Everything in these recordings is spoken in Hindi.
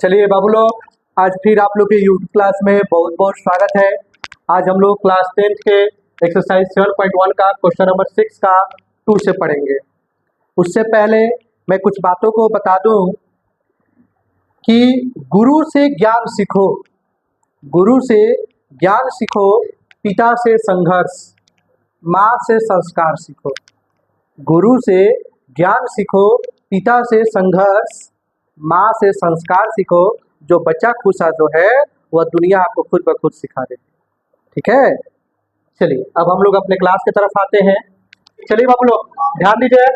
चलिए बाबू लोग, आज फिर आप लोग के यूट्यूब क्लास में बहुत बहुत स्वागत है। आज हम लोग क्लास 10 के एक्सरसाइज 7.1 का क्वेश्चन नंबर 6 का 2 से पढ़ेंगे। उससे पहले मैं कुछ बातों को बता दूं कि गुरु से ज्ञान सीखो, गुरु से ज्ञान सीखो, पिता से संघर्ष, माँ से संस्कार सीखो। गुरु से ज्ञान सीखो, पिता से संघर्ष, माँ से संस्कार सीखो। जो बच्चा खुशा जो है वह दुनिया आपको खुद ब खुद सिखा देती है। ठीक है, चलिए अब हम लोग अपने क्लास की तरफ आते हैं। चलिए बाबू लोग ध्यान दीजिए।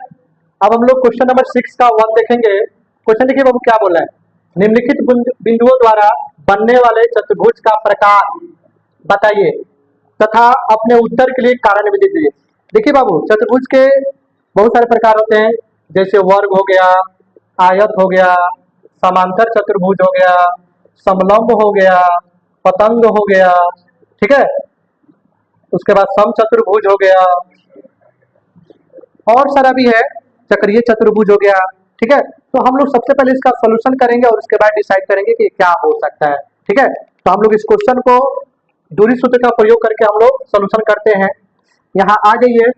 अब हम लोग क्वेश्चन नंबर 6 का 1 देखेंगे। क्वेश्चन देखिए बाबू क्या बोला है। निम्नलिखित बिंदुओं द्वारा बनने वाले चतुर्भुज का प्रकार बताइए तथा अपने उत्तर के लिए कारण भी दीजिए। देखिए बाबू, चतुर्भुज के बहुत सारे प्रकार होते हैं, जैसे वर्ग हो गया, आयत हो गया, समांतर चतुर्भुज हो गया, समलंब हो गया, पतंग हो गया। ठीक है, उसके बाद समचतुर्भुज हो गया और सारा भी है, चक्रीय चतुर्भुज हो गया। ठीक है, तो हम लोग सबसे पहले इसका सोल्यूशन करेंगे और उसके बाद डिसाइड करेंगे कि क्या हो सकता है। ठीक है, तो हम लोग इस क्वेश्चन को दूरी सूत्र का प्रयोग करके हम लोग सोल्यूशन करते हैं। यहाँ आ जाइए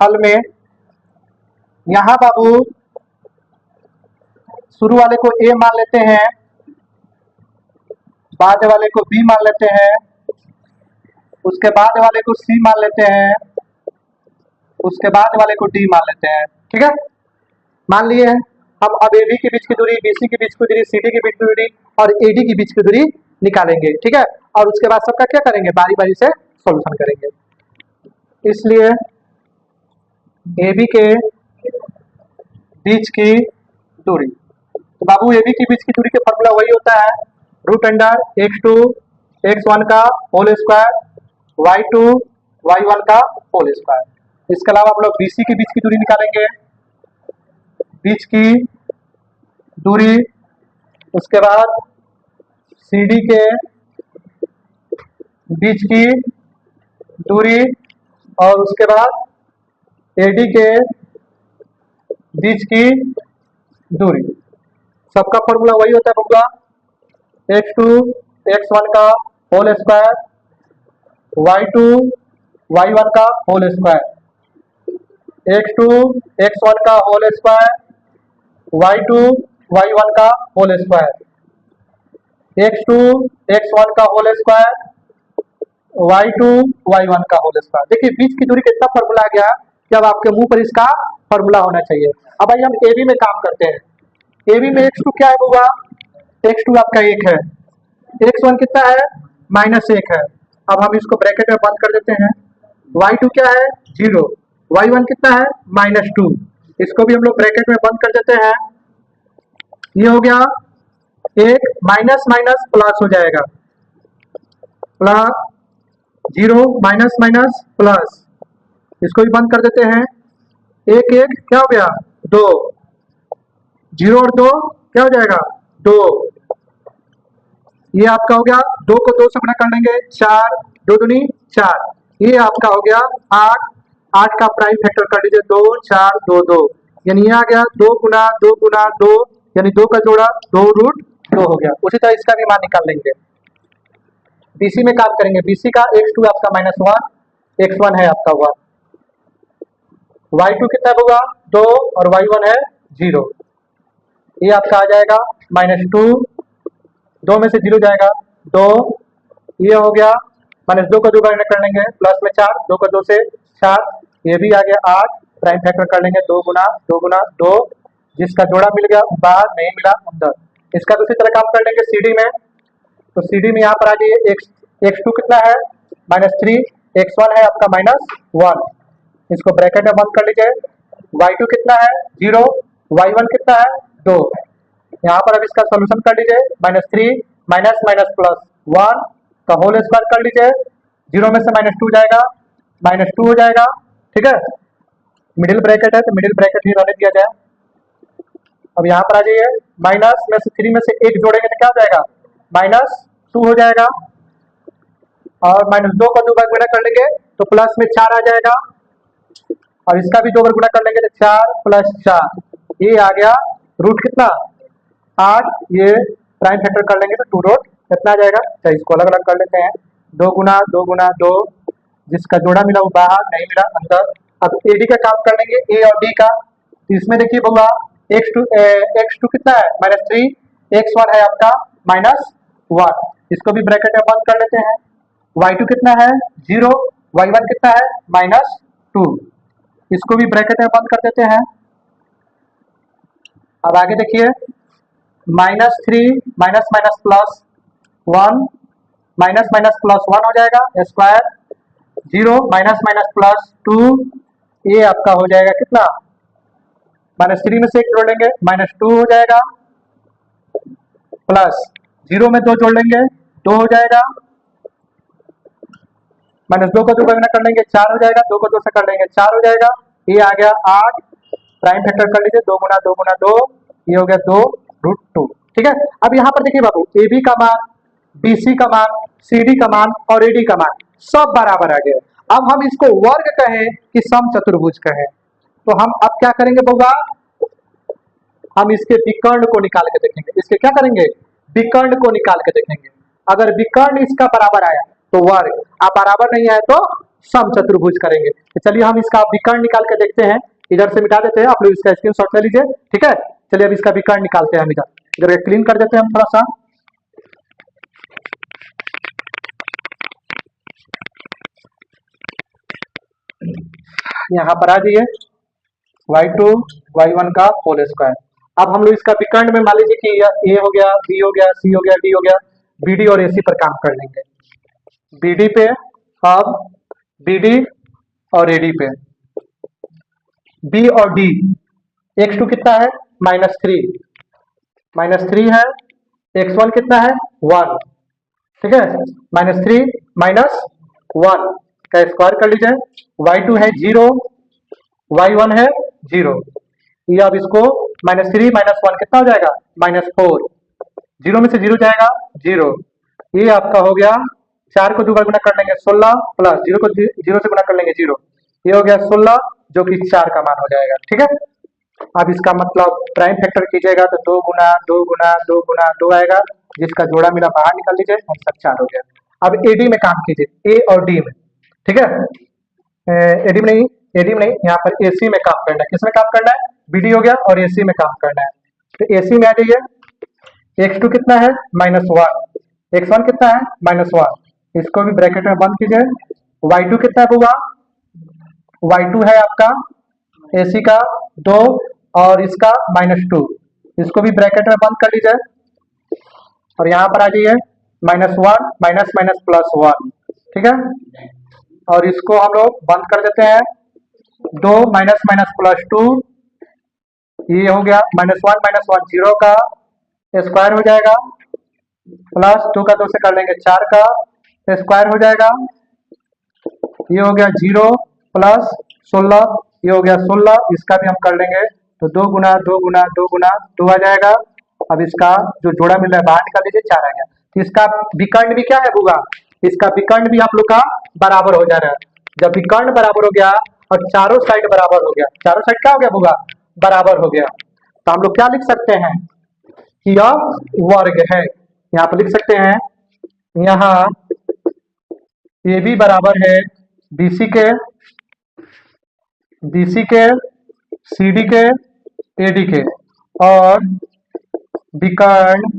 हल में। यहाँ बाबू शुरू वाले को ए मान लेते हैं, बाद वाले को बी मान लेते हैं, उसके बाद वाले को सी मान लेते हैं, उसके बाद वाले को डी मान लेते हैं। ठीक है, मान लिए हैं। हम अब AB के बीच की दूरी, BC के बीच की दूरी, CD के बीच की दूरी और AD के बीच की दूरी निकालेंगे। ठीक है, और उसके बाद सबका क्या करेंगे, बारी बारी से सॉल्यूशन करेंगे। इसलिए AB के बीच की दूरी, तो बाबू AB के बीच की दूरी का फॉर्मूला वही होता है, √x2 x1 का होल स्क्वायर y2 y1 का होल स्क्वायर। इसके अलावा आप लोग BC के बीच की दूरी निकालेंगे, बीच की दूरी, उसके बाद CD के बीच की दूरी और उसके बाद AD के बीच की दूरी। सबका फॉर्मूला वही होता है बच्चा, x2 x1 का होल स्क्वायर y2 y1 का होल स्क्वायर, x2 x1 का होल स्क्वायर y2 y1 का होल स्क्वायर, x2 x1 का होल स्क्वायर y2 y1 का होल स्क्वायर। देखिए बीच की दूरी का इतना फॉर्मूला आ गया, जब आपके मुंह पर इसका फॉर्मूला होना चाहिए। अब आइए हम AB में काम करते हैं। AB में x2 क्या है होगा, x2 आपका 1 है, x1 कितना है, -1 है। अब हम इसको ब्रैकेट में बंद कर देते हैं। y2 क्या है, 0, y1 कितना है, -2, इसको भी हम लोग ब्रैकेट में बंद कर देते हैं। ये हो गया, एक माइनस माइनस प्लस हो जाएगा, प्लस 0 माइनस माइनस प्लस, इसको भी बंद कर देते हैं। एक एक क्या हो गया, 2, 0 और 2 क्या हो जाएगा, 2। ये आपका हो गया, 2 को 2 से गुणा कर लेंगे, 4, 2 दूनी 4। ये आपका हो गया 8, 8 का प्राइम फैक्टर कर लीजिए, 2 4 2 2, यानी ये आ गया 2 गुना 2 गुना 2, यानी 2 का जोड़ा 2√2 हो गया। उसी तरह इसका भी मान निकाल लेंगे। BC में काम करेंगे। BC का x2 आपका -1, x1 है आपका 1, y2 कितना होगा 2 और y1 है 0। ये आपका आ जाएगा -2, 2 में से 0 जाएगा 2, ये हो गया -2 का 2 गुणा कर लेंगे, प्लस में 4, 2 का 2 से 4, ये भी आ गया 8, प्राइम फैक्टर कर लेंगे, 2 गुना 2 गुना 2, जिसका जोड़ा मिल गया बाहर, नहीं मिला अंदर। इसका दूसरी तरह काम कर लेंगे CD में। तो CD में यहाँ पर आ जाइए, x2 कितना है, -3, x1 है आपका -1, इसको ब्रैकेट में बंद कर लीजिए। y2 कितना है, 0, y1 कितना है, 2। यहाँ पर अब इसका सोल्यूशन कर लीजिए, -3 माइनस माइनस प्लस 1 का होल स्क्वायर कर लीजिए, 0 में से -2 जाएगा, -2 हो जाएगा। ठीक है, मिडिल ब्रैकेट है तो मिडिल ब्रैकेट ही रहने दिया जाए। अब यहाँ पर आ जाइए, माइनस में से 3 में से 1 जोड़ेंगे तो क्या हो जाएगा, -2 हो जाएगा, और -2 का 2 बार गुणा कर लेंगे तो प्लस में 4 आ जाएगा, और इसका भी 2 बार गुणा कर लेंगे तो 4 + 4, ये आ गया रूट कितना 8, ये प्राइम फैक्टर कर लेंगे तो 2 रूट कितना आ जाएगा। तो इसको अलग अलग कर लेते हैं, 2 गुना 2, जिसका जोड़ा मिला वो बाहर, नहीं मिला अंदर। अब एडी का काम कर लेंगे, ए और डी का। तो इसमें देखिए बउआ x2 कितना है -3, x1 है आपका -1, इसको भी ब्रैकेट में बंद कर लेते हैं। y2 कितना है 0, y1 कितना है -2, इसको भी ब्रैकेट में बंद कर देते हैं। अब आगे देखिए -3 minus minus plus 1, minus minus plus 1 हो जाएगा स्क्वायर, 0 माइनस माइनस प्लस 2, ये आपका हो जाएगा कितना, -3 में से 1 जोड़ लेंगे -2 हो जाएगा, प्लस 0 में 2 जोड़ लेंगे 2 हो जाएगा, -2 को 2 का गुना कर लेंगे 4 हो जाएगा, 2 को 2 से कर लेंगे 4 हो जाएगा, ये आ गया 8, प्राइम फैक्टर कर लीजिए 2 गुना 2 गुना 2, ये हो गया 2√2। ठीक है, अब यहाँ पर देखिए बाबू ए बी का मान, बी सी का मान, सी डी का मान और ए डी का मान सब बराबर आ गए। अब हम इसको वर्ग कहें कि समचतुर्भुज कहें, तो हम अब क्या करेंगे बउआ, हम इसके विकर्ण को निकाल के देखेंगे। इसके क्या करेंगे, विकर्ण को निकाल के देखेंगे। अगर विकर्ण इसका बराबर आया तो वर्ग, आप बराबर नहीं आए तो समचतुर्भुज करेंगे। तो चलिए हम इसका विकर्ण निकाल के देखते हैं, इधर से मिटा देते हैं, आप लोग इसका स्क्रीनशॉट ले लीजिए। ठीक है, चलिए अब इसका विकर्ण निकालते हैं, हम इधर क्लीन कर देते हैं हम थोड़ा सा। यहाँ पर आ जाइए y2 y1 का होल स्क्वायर। अब हम लोग इसका विकर्ण में मान लीजिए कि ए हो गया, बी हो गया, सी हो गया, डी हो गया, बीडी और एसी पर काम कर लेंगे। बीडी पे, अब बीडी और एडी पे, बी और डी, x2 कितना है -3 है, x1 कितना है 1, ठीक है, -3 -1 का स्क्वायर कर लीजिए, y2 है 0, y1 है 0, ये अब इसको -3 -1 कितना हो जाएगा -4, 0 में से 0 जाएगा 0, ये आपका हो गया, 4 को 2 बार गुना कर लेंगे 16, प्लस 0 को 0 से गुना कर लेंगे 0, ये हो गया 16 जो कि 4 का मान हो जाएगा। ठीक है, अब इसका मतलब प्राइम फैक्टर कीजिएगा तो 2 गुना 2 गुना 2 गुना 2 आएगा, जिसका जोड़ा मिला बाहर निकाल लीजिए, आंसर 4 हो गया। अब एडी में काम कीजिए, ए और डी में। ठीक है, एडी में नहीं, यहाँ पर एसी में काम करना है। किसमें काम करना है, बीडी हो गया और एसी में काम करना है। तो एसी में आ जाइए, x2 कितना है -1, x1 कितना है -1, इसको भी ब्रैकेट में बंद कीजिए। y2 कितना है होगा, y2 है आपका एसी का 2 और इसका -2, इसको भी ब्रैकेट में बंद कर लीजिए। और यहाँ पर आ जाइए -1 माइनस माइनस प्लस 1, ठीक है, और इसको हम लोग बंद कर देते हैं, 2 माइनस माइनस प्लस 2, ये हो गया -1 -1 0 का स्क्वायर हो जाएगा, प्लस 2 का 2 से कर लेंगे 4 का स्क्वायर हो जाएगा, ये हो गया 0 प्लस 16, ये हो गया 16, इसका भी हम कर लेंगे तो 2 गुना 2 गुना 2 गुना 2 आ जाएगा। अब इसका जो जोड़ा मिल रहा है बाहर निकाल लीजिए, 4 आ गया। तो इसका विकर्ण भी क्या है बुआ, इसका विकर्ण भी आप लोग का बराबर हो जा रहा है। जब विकर्ण बराबर हो गया और चारों साइड बराबर हो गया, चारों साइड क्या हो गया बुआ, बराबर हो गया, तो हम लोग क्या लिख सकते हैं कि यह वर्ग है। यहाँ पर लिख सकते हैं, यहाँ ए बी बराबर है बीसी के, बीसी के सी डी के ए डी के, और विकर्ण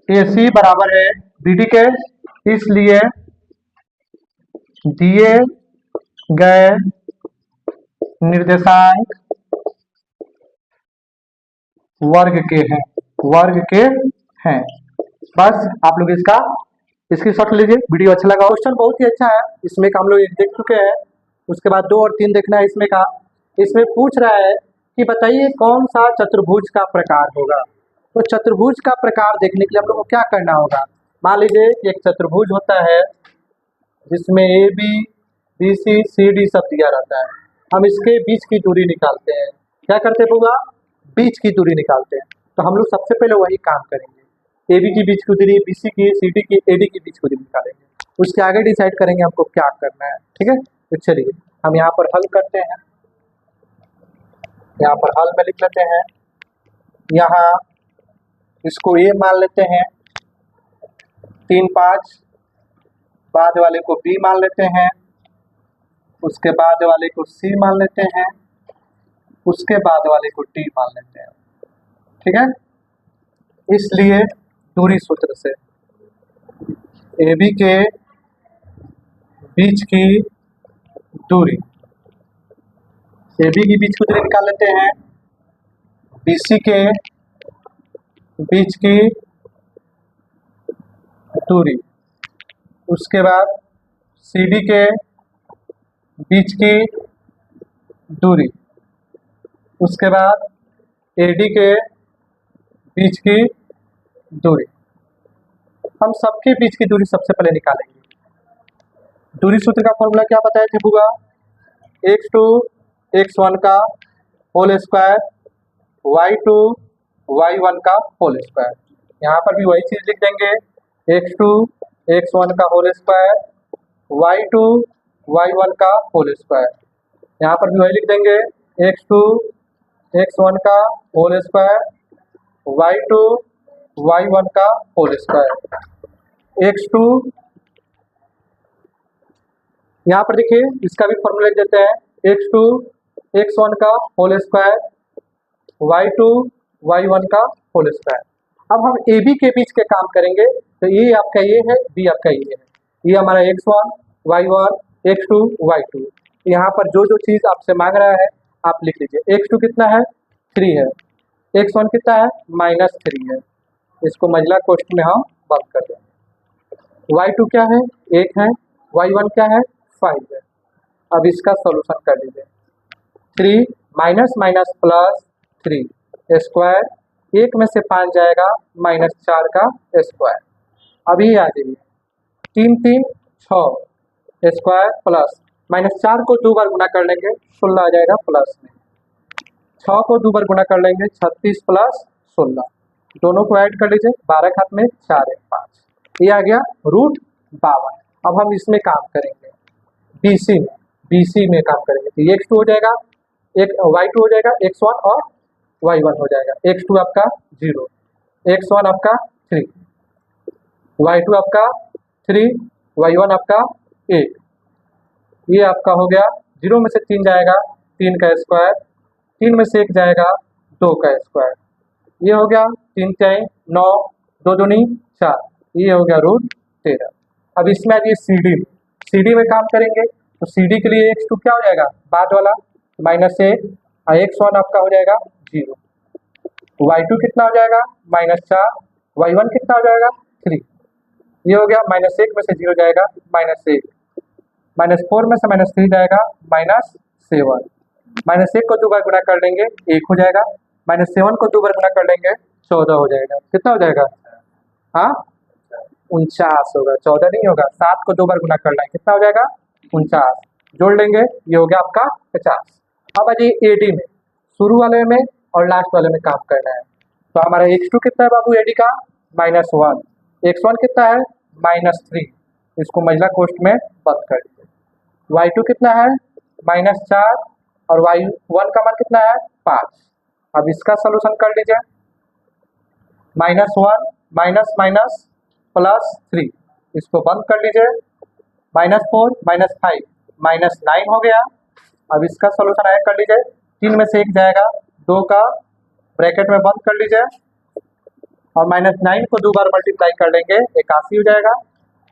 AC बराबर है BD के, इसलिए दिए गए निर्देशांक वर्ग के हैं, वर्ग के हैं। बस आप लोग इसका स्क्रीनशॉट लीजिए। वीडियो अच्छा लगा, क्वेश्चन बहुत ही अच्छा है, इसमें का हम लोग एक देख चुके हैं, उसके बाद 2 और 3 देखना है इसमें का। इसमें पूछ रहा है कि बताइए कौन सा चतुर्भुज का प्रकार होगा। तो चतुर्भुज का प्रकार देखने के लिए हम लोग को क्या करना होगा, मान लीजिए एक चतुर्भुज होता है जिसमें A B B C C D सब दिया रहता है, हम इसके बीच की दूरी निकालते हैं। क्या करते हैं होगा, बीच की दूरी निकालते हैं। तो हम लोग सबसे पहले वही काम करेंगे, ए बी की बीच की दूरी, बी सी की, सी डी की, ए डी की बीच की दूरी निकालेंगे, उसके आगे डिसाइड करेंगे हमको क्या करना है। ठीक है, तो चलिए हम यहाँ पर हल करते हैं, यहाँ पर हल में लिख लेते हैं, यहाँ इसको ए मान लेते हैं, 3 5, बाद वाले को बी मान लेते हैं, उसके बाद वाले को सी मान लेते हैं, उसके बाद वाले को डी मान लेते हैं। ठीक है, इसलिए दूरी सूत्र से ए बी के बीच की दूरी, ए बी के बीच की दूरी निकाल लेते हैं, बी सी के बीच की दूरी, उसके बाद सी डी के बीच की दूरी, उसके बाद ए डी के बीच की दूरी। हम सबके बीच की दूरी सबसे पहले निकालेंगे। दूरी सूत्र का फॉर्मूला क्या बताया थे बुआ? x2 x1 का होल स्क्वायर, y2 y1 का होल स्क्वायर। यहाँ पर भी वही चीज लिख देंगे, x2 x1 का होल स्क्वायर, y2 y1 का होल स्क्वायर। यहाँ पर भी वही लिख देंगे, x2 x1 का होल स्क्वायर, y2 y1 का होल स्क्वायर। x2 यहाँ पर देखिए, इसका भी फॉर्मूला लिख देते हैं, x2 x1 का होल स्क्वायर, y2 y1 का होल स्क्वायर। अब हम ए बी के बीच के काम करेंगे, तो ये आपका ये है, बी आपका ये है, ये हमारा x1 y1 x2 y2। यहाँ पर जो जो चीज़ आपसे मांग रहा है आप लिख लीजिए। x2 कितना है? 3 है, x1 कितना है? -3 है, इसको मंझला कोष्ठ में हम बंद कर देंगे। y2 क्या है? 1 है, y1 क्या है? 5 है। अब इसका सॉल्यूशन कर लीजिए, 3 माइनस माइनस प्लस 3 स्क्वायर, 1 में से 5 जाएगा, -4 का स्क्वायर। अभी आ जाइए, 3 3 6 स्क्वायर प्लस -4 को 2 बार गुना कर लेंगे, 16 आ जाएगा प्लस में, 6 को 2 बार गुना कर लेंगे, 36 प्लस 16, दोनों को ऐड कर लीजिए, 12 के हाथ में 4 1 5, ये आ गया √52। अब हम इसमें काम करेंगे, BC में काम करेंगे, तो ये x2 हो जाएगा, एक y2 हो जाएगा, x1 और y1 हो जाएगा। x2 आपका 0, x1 आपका 3, y2 आपका 3, y1 आपका 1, ये आपका हो गया, 0 में से 3 जाएगा, 3 का स्क्वायर, 3 में से 1 जाएगा, 2 का स्क्वायर, ये हो गया 3 3 9, 2 दूनी 4, ये हो गया √13। अब इसमें आइए CD में काम करेंगे, तो CD के लिए x2 क्या हो जाएगा? बाद वाला -1, और x1 आपका हो जाएगा 0, y2 कितना हो जाएगा? -4, y1 कितना हो जाएगा? 3, ये हो गया, -1 में से 0 जाएगा, -1, -4 में से -3 जाएगा, -7, -1 को 2 बार गुना कर लेंगे 1 हो जाएगा, -7 को 2 बार गुना कर लेंगे 14 हो जाएगा। कितना हो जाएगा? हाँ, 49 होगा, 14 नहीं होगा, 7 को 2 बार गुना कर लेंगे, कितना हो जाएगा? 49, जोड़ लेंगे, ये हो गया आपका 50। अब आ जाइए एडी में, शुरू वाले में और लास्ट वाले में काम करना है। तो हमारा x2 कितना है बाबू एडी का? -1, x1 कितना है? -3, इसको महिला कोष्ठ में बंद कर दीजिए। y2 कितना है? -4, और y1 का मान कितना है? 5। अब इसका सोल्यूशन कर लीजिए, -1 माइनस माइनस +3, इसको बंद कर लीजिए, -4 -5 -9 हो गया। अब इसका सोल्यूशन आया कर लीजिए, 3 में से 1 जाएगा, 2 का ब्रैकेट में बंद कर लीजिए, और -9 को 2 बार मल्टीप्लाई कर लेंगे 81 हो जाएगा,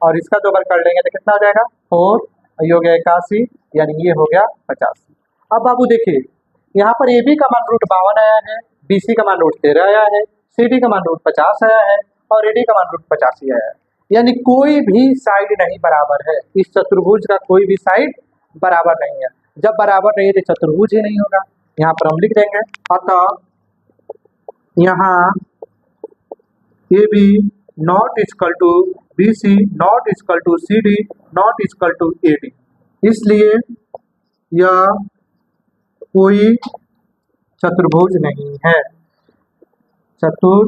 और इसका 2 बार कर लेंगे तो कितना हो जाएगा? 4, ये हो गया 81, यानी ये हो गया 85। अब बाबू देखिए, यहाँ पर AB का मान √52 आया है, BC का मान √13 आया है, CD का मान √50 आया है, और AD का मान √85 आया है, यानी कोई भी साइड नहीं बराबर है। इस चतुर्भुज का कोई भी साइड बराबर नहीं है। जब बराबर नहीं है तो चतुर्भुज ही नहीं होगा। यहाँ पर हम लिख देंगे, अतः यहाँ AB not equal to BC not equal to CD not equal to AD, इसलिए यह कोई चतुर्भुज नहीं है, चतुर्भुज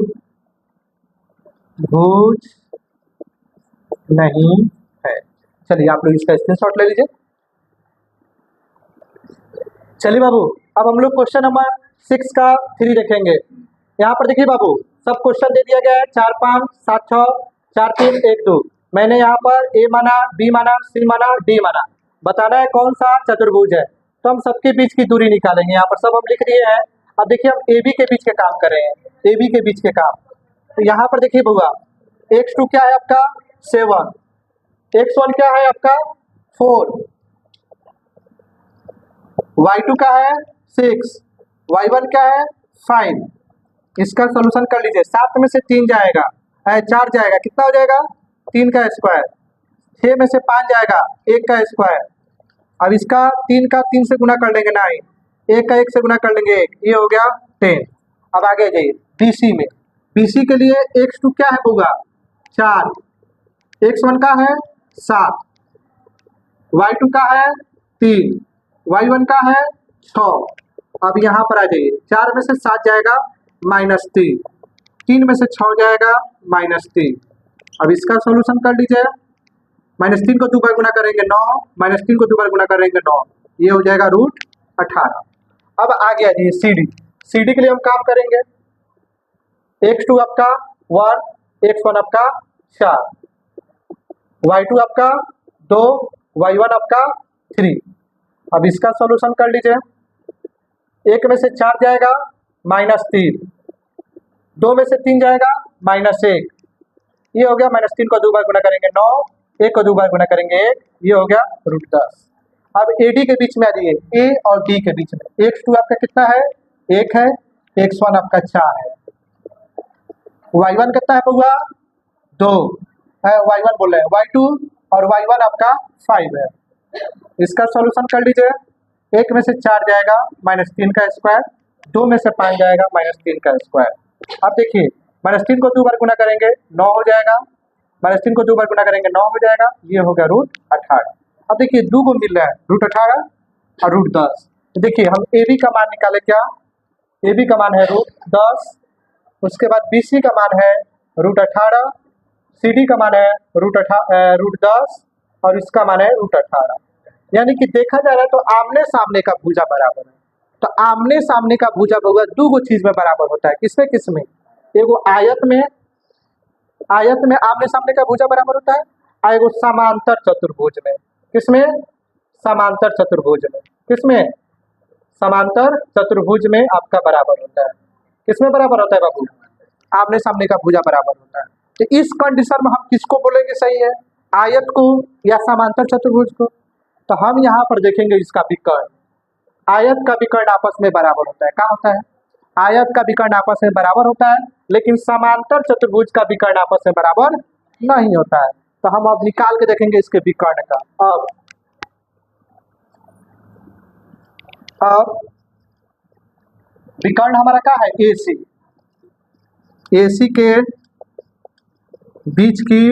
नहीं है। चलिए आप लोग इसका स्क्रीनशॉट ले लीजिए। चलिए बाबू, अब हम लोग क्वेश्चन नंबर 6 का 3 देखेंगे। यहाँ पर देखिए बाबू, सब क्वेश्चन दे दिया गया है 4 5 7 6 4 3 1 2। मैंने यहाँ पर ए माना, बी माना, सी माना, डी माना। बताना है कौन सा चतुर्भुज है। तो हम सबके बीच की दूरी निकालेंगे। यहाँ पर सब हम लिख दिए हैं। अब देखिए हम ए बी के बीच के काम कर रहे हैं, ए बी के बीच के काम। तो यहाँ पर देखिए बउआ, x2 क्या है आपका 7, x1 क्या है आपका 4, y2 का है 6, y1 क्या है 5। इसका सोल्यूशन कर लीजिए। 7 में से 3 जाएगा, 4 जाएगा, कितना हो जाएगा 3 का स्क्वायर। 6 में से 5 जाएगा 1 का स्क्वायर। अब इसका 3 का 3 से गुना कर लेंगे 9, 1 का 1 से गुना कर लेंगे 1, ये हो गया 10। अब आगे जाइए BC में। BC के लिए x2 क्या है होगा 4, x1 का है 7, y2 का है 3, y1 का है 6। अब यहाँ पर आ जाइए, 4 में से 7 जाएगा -3, 3 में से 6 जाएगा -3। अब इसका सॉल्यूशन कर लीजिए। -3 को 2 बार गुना करेंगे 9, -3 को 2 बार गुना करेंगे 9, ये हो जाएगा √18। अब आगे आ जाइए CD। CD के लिए हम काम करेंगे। x2 आपका 1, x1 आपका 4, y2 आपका 2, y1 आपका 3। अब इसका सॉल्यूशन कर लीजिए। 1 में से 4 जाएगा -3, 2 में से 3 जाएगा -1, ये हो गया। -3 को 2 बार गुना करेंगे 9, 1 को 2 बार गुना करेंगे 1, ये हो गया √10। अब AD के बीच में आ जाइए, A और D के बीच में। x2 आपका कितना है 1 है, x1 आपका 4 है, y1 कितना है बउआ 2 है, y1 बोल रहे हैं, y2 और y1 आपका 5 है। इसका सॉल्यूशन कर लीजिए। 1 में से 4 जाएगा -3 का स्क्वायर, 2 में से 5 जाएगा -3 का स्क्वायर। अब देखिए -3 को 2 बार गुना करेंगे 9 हो जाएगा, -3 को 2 बार गुना करेंगे 9 हो जाएगा, ये हो गया √18। अब देखिए 2 को मिल रहा है √18 और √10। देखिए हम AB का मान निकाले, क्या AB का मान है √10, उसके बाद BC का मान है √18, CD का मान है √10 और इसका मान है √18। यानी कि देखा जा रहा है तो आमने सामने का भुजा बराबर है। तो आमने सामने का भुजा बउआ 2 चीज में बराबर होता है। किसमें किसमें? एगो आयत में आमने सामने का भुजा बराबर होता है, और एगो समांतर चतुर्भुज में। किसमें? समांतर चतुर्भुज में। किसमें? समांतर चतुर्भुज में आपका बराबर होता है। किसमें बराबर होता है बाबू? आमने सामने का भुजा बराबर होता है। तो इस कंडीशन में हम किसको बोलेंगे सही है, आयत को या समांतर चतुर्भुज को? तो हम यहाँ पर देखेंगे इसका विकर्ण। आयत का विकर्ण आपस में बराबर होता है। क्या होता है? आयत का विकर्ण आपस में बराबर होता है, लेकिन समांतर चतुर्भुज का विकर्ण आपस में बराबर नहीं होता है। तो हम अब निकाल के देखेंगे इसके विकर्ण का। अब विकर्ण हमारा क्या है AC। AC के बीच की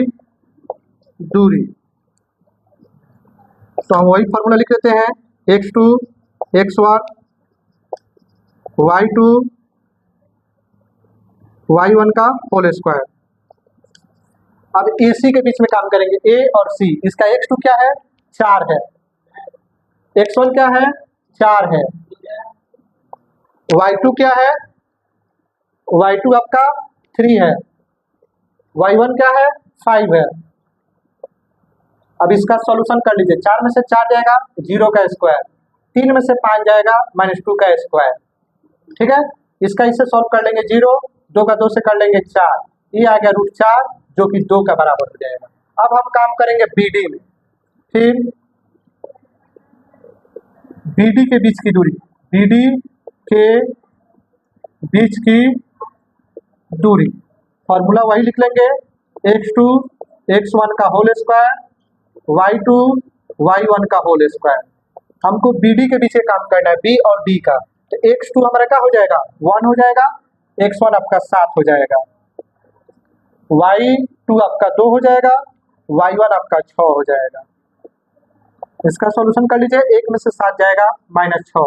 दूरी, तो हम वही फॉर्मूला लिख देते हैं, x2 x1 y2 y1 का होल स्क्वायर। अब AC के बीच में काम करेंगे, A और C। इसका x2 क्या है 4 है, x1 क्या है 4 है, y2 क्या है, y2 आपका 3 है, y1 क्या है 5 है। अब इसका सॉल्यूशन कर लीजिए। 4 में से 4 जाएगा 0 का स्क्वायर, 3 में से 5 जाएगा -2 का स्क्वायर। ठीक है, इसका इससे सॉल्व कर लेंगे 0, 2 का 2 से कर लेंगे 4, ये आ गया √4 जो कि 2 का बराबर हो जाएगा। अब हम काम करेंगे BD में। फिर BD के बीच की दूरी, BD के बीच की दूरी फॉर्मूला वही लिख लेंगे, x2 x1 का होल स्क्वायर y2 y1 का होल स्क्वायर। हमको BD के पीछे काम करना है, B और D का। तो x2 हमारा क्या हो जाएगा 1 हो जाएगा, x1 आपका 7 हो जाएगा, y2 आपका 2 हो जाएगा, y1 आपका 6 हो जाएगा। इसका सॉल्यूशन कर लीजिए। 1 में से 7 जाएगा -6,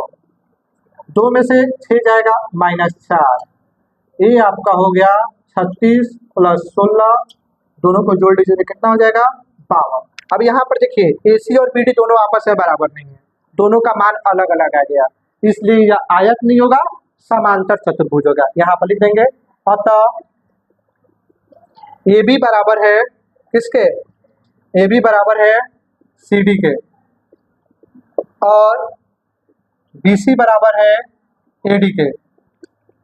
2 में से 6 जाएगा -4, ये आपका हो गया 36 + 16, दोनों को जोड़ लीजिए तो कितना हो जाएगा 52। अब यहाँ पर देखिए AC और BD दोनों आपस में बराबर नहीं है, दोनों का मान अलग अलग आ गया, इसलिए यह आयत नहीं होगा, समांतर चतुर्भुज होगा। यहाँ पर लिख देंगे, अतः ए बी बराबर है किसके, ए बी बराबर है सी डी के, और बी सी बराबर है ए डी के,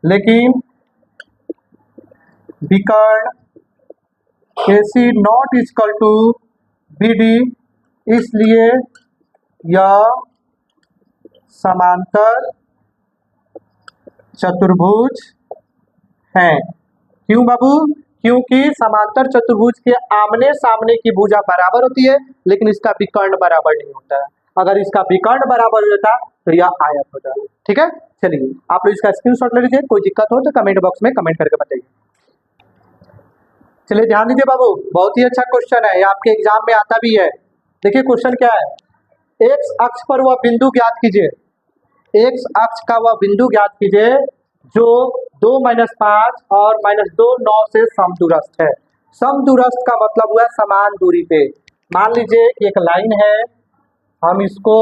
लेकिन विकर्ण A C not equal to B D, इसलिए यह समांतर चतुर्भुज हैं। क्यों बाबू, क्योंकि समांतर चतुर्भुज के आमने सामने की भुजा बराबर होती है, लेकिन इसका विकर्ण बराबर नहीं होता है। अगर इसका विकर्ण बराबर हो जाता तो यह आयत हो जाता। ठीक है, चलिए आप लोग इसका स्क्रीनशॉट ले लीजिए, कोई दिक्कत हो तो कमेंट बॉक्स में कमेंट करके बताइए। चलिए ध्यान दीजिए बाबू, बहुत ही अच्छा क्वेश्चन है, ये आपके एग्जाम में आता भी है। देखिए क्वेश्चन क्या है, एक्स अक्ष पर वह बिंदु ज्ञात कीजिए, एक्स अक्ष का वह बिंदु ज्ञात कीजिए जो 2 - 5 और -2 9 से समदूरस्थ है। समदूरस्थ का मतलब हुआ समान दूरी पे। मान लीजिए एक लाइन है, हम इसको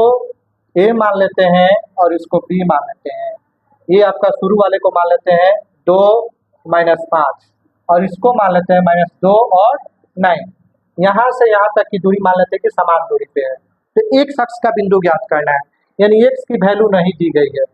ए मान लेते हैं और इसको बी मान लेते हैं। ये आपका शुरू वाले को मान लेते हैं 2 - 5 और इसको मान लेते हैं -2 और 9। यहाँ से यहाँ तक की दूरी मान लेते हैं कि समान दूरी पे है। तो एक शख्स का बिंदु ज्ञात करना है, यानी एक्स की वैल्यू नहीं दी गई है,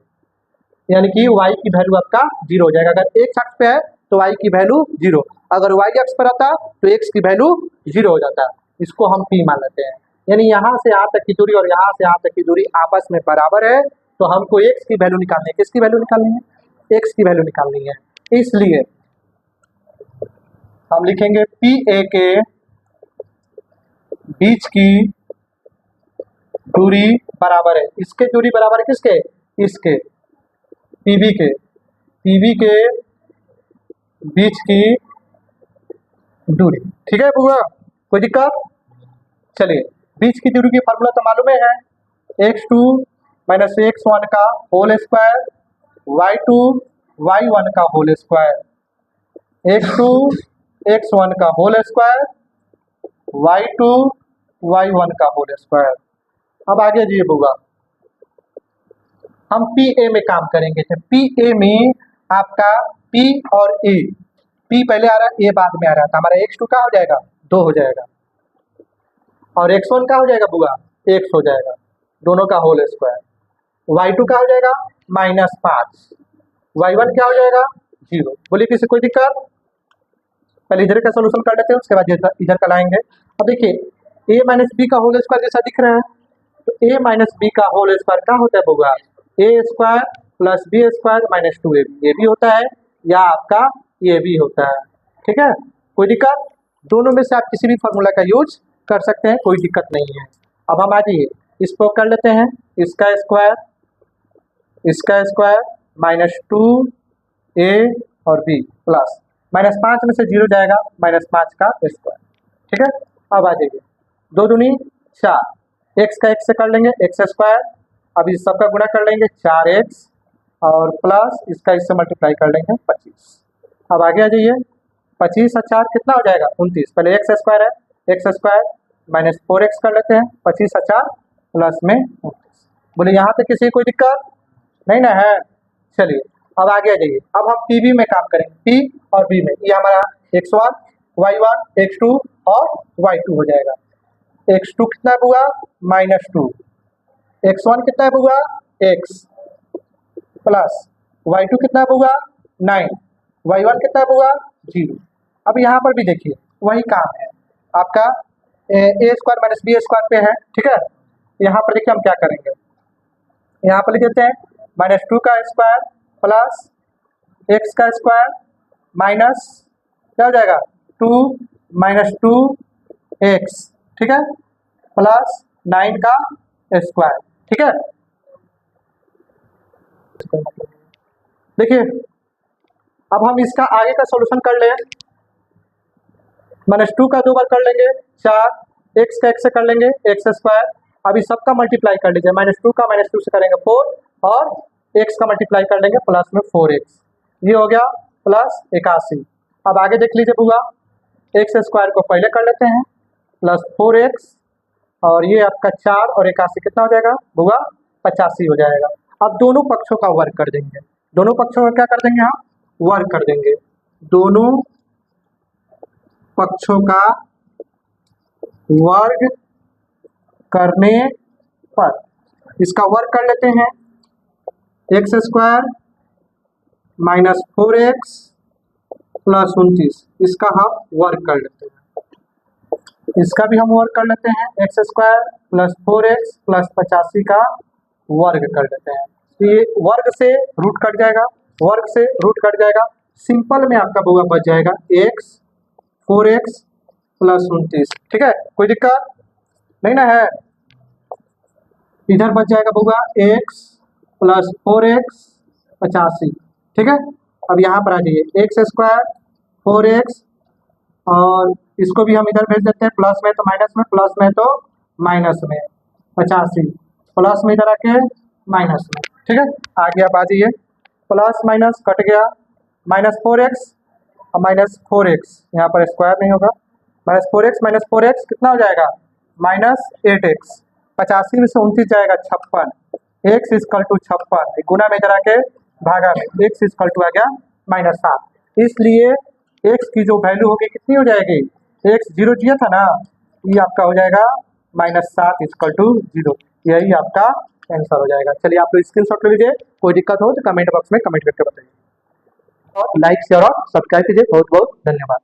यानी कि वाई की वैल्यू आपका 0 हो जाएगा। अगर एक अक्ष पे है तो वाई की वैल्यू 0, अगर वाई अक्ष पर आता तो एक्स की वैल्यू 0 हो जाता है। इसको हम पी मान लेते हैं, यानी यहाँ से यहाँ तक की दूरी और यहाँ से यहाँ तक की दूरी आपस में बराबर है, तो हमको एक्स की वैल्यू निकालनी है। किसकी वैल्यू निकालनी है, एक्स की वैल्यू निकालनी है। इसलिए हम लिखेंगे पी ए के बीच की दूरी बराबर है, इसके दूरी बराबर है किसके, इसके पीबी के, पीबी के बीच की दूरी। ठीक है बुआ, कोई दिक्कत। चलिए बीच की दूरी की फार्मूला तो मालूम है, x2 - x1 का होल स्क्वायर y2 y1 का होल स्क्वायर, x2 x1 का होल स्क्वायर y2 y1 का होल स्क्वायर। अब आगे जी बुआ, हम पी ए में काम करेंगे। तो पी ए में आपका पी और ए, पी पहले आ रहा है, ए बाद में आ रहा था, हमारा x2 का हो जाएगा 2 हो जाएगा, और x1 का हो जाएगा बुआ x हो जाएगा, दोनों का होल स्क्वायर। y2 का हो जाएगा -5, y1 क्या हो जाएगा 0। बोलिए किसी कोई दिक्कत। पहले इधर का सोल्यूशन कर लेते हैं, उसके बाद इधर का लाएंगे। अब देखिए a - b का होल स्क्वायर जैसा दिख रहा है, तो a - b का होल स्क्वायर क्या होता है बुआ, a² + b² - 2ab, ये भी होता है या आपका ये भी होता है। ठीक है, कोई दिक्कत, दोनों में से आप किसी भी फार्मूला का यूज कर सकते हैं, कोई दिक्कत नहीं है। अब हम आ जाइए इसको कर लेते हैं, इसका स्क्वायर -2a और b प्लस -5 में से 0 जाएगा, -5 का स्क्वायर। ठीक है, अब आ जाइए 2 दूनी 4, x का x से कर लेंगे x², अब इस सबका गुणा कर लेंगे 4x और प्लस इसका इससे मल्टीप्लाई कर लेंगे 25। अब आगे आ जाइए 25 और 4 कितना हो जाएगा 29, पहले x² है, x² - 4x कर लेते हैं, 25 और 4 प्लस में 29। बोले यहाँ पे किसी कोई दिक्कत नहीं ना है। चलिए अब आगे आ जाइए, अब हम पी बी में काम करेंगे, पी और बी में, ये हमारा x1 y1 x2 और y2 हो जाएगा। x2 कितना हुआ -2, x1 कितना हुआ x प्लस y2 कितना हुआ 9, y1 कितना हुआ 0। अब यहाँ पर भी देखिए वही काम है आपका, a² - b² पे है। ठीक है, यहाँ पर देखिए हम क्या करेंगे, यहाँ पर लिख देते हैं -2 का स्क्वायर प्लस x का स्क्वायर माइनस क्या हो जाएगा 2 - 2x, ठीक है, प्लस 9 का स्क्वायर। ठीक है, देखिए अब हम इसका आगे का सॉल्यूशन कर लें, -2 का 2 बार कर लेंगे 4, x का x से कर लेंगे x², अभी सबका मल्टीप्लाई कर लीजिए, -2 का -2 से करेंगे 4 और x का मल्टीप्लाई कर लेंगे प्लस में 4x, ये हो गया प्लस 81। अब आगे देख लीजिए बुआ, x² को पहले कर लेते हैं प्लस 4x और ये आपका 4 और 81 कितना हो जाएगा बुआ 85 हो जाएगा। अब दोनों पक्षों का वर्ग कर देंगे, दोनों पक्षों का क्या कर देंगे हम वर्ग कर देंगे, दोनों पक्षों का वर्ग करने पर, इसका वर्ग कर लेते हैं, x square minus 4x plus 29, इसका हम वर्ग कर लेते हैं, इसका भी हम वर्ग कर लेते हैं, x square plus 4x plus 85 का वर्ग कर लेते हैं। तो ये वर्ग से रूट कट जाएगा, वर्ग से रूट कट जाएगा, सिंपल में आपका बउआ बच जाएगा x 4x प्लस 29। ठीक है, कोई दिक्कत नहीं ना है। इधर बच जाएगा बउआ x प्लस 4x 85। ठीक है, अब यहाँ पर आ जाइए, एक्स स्क्वायर 4x और इसको भी हम इधर भेज देते हैं, प्लस में तो माइनस में, प्लस में तो माइनस में, 85 प्लस में इधर आके माइनस में। ठीक है, आगे आप आ जाइए, प्लस माइनस कट गया, माइनस 4x और माइनस 4x, यहाँ पर स्क्वायर नहीं होगा, माइनस 4x कितना हो जाएगा, माइनस 8x, 85 में से 29 जाएगा 56, x इक्वल टू 56, गुना में इधर आके भागा में, x इक्वल टू आ गया -7। इसलिए x की जो वैल्यू होगी कितनी हो जाएगी, x 0 दिया था ना, ये आपका हो जाएगा -7 इक्वल टू 0, यही आपका आंसर हो जाएगा। चलिए आप लोग स्क्रीनशॉट ले लीजिए, कोई दिक्कत हो तो कमेंट बॉक्स में कमेंट करके बताइए और लाइक शेयर और सब्सक्राइब कीजिए। बहुत बहुत धन्यवाद।